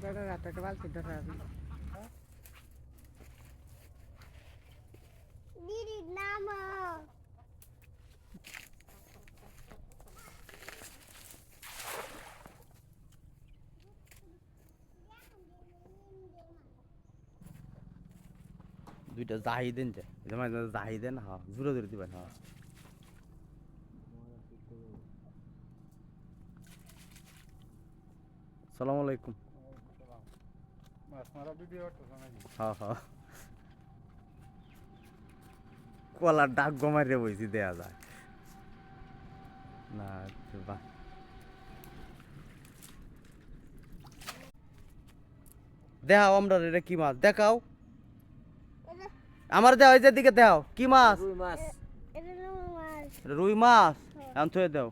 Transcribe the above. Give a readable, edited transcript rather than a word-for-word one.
রাতে একটা বালতি ধরা দিদি নাম দুইটা জাহিদেন যে মাঝে মাঝে জাহিদেন হ্যাঁ জোরে জোরে দিবেন হ্যাঁ সালাম আলাইকুম হ্যাঁ হ্যাঁ কলার ডাক গমারে বইছি দেয়া যায় না বাহ দেখাও আমরা এটা কি মাছ দেখাও আমার দেওয়া হয়েছে দিকে দেখাও কি মাছ রুই মাছ রুই মাছ এখন থুয়ে দাও